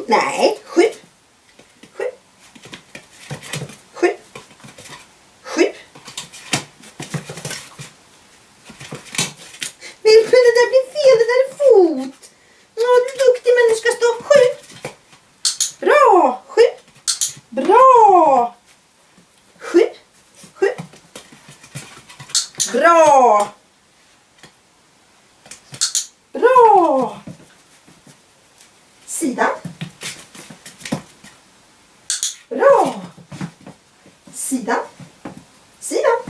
Nej, 7. 7. 7. 7. Men det där blir fel, det där är fot. Ja, du är duktig, men det ska stå 7. Bra, 7. Bra. 7. 7. Bra. Bra. Sidan. Bra. Sidan. Sidan.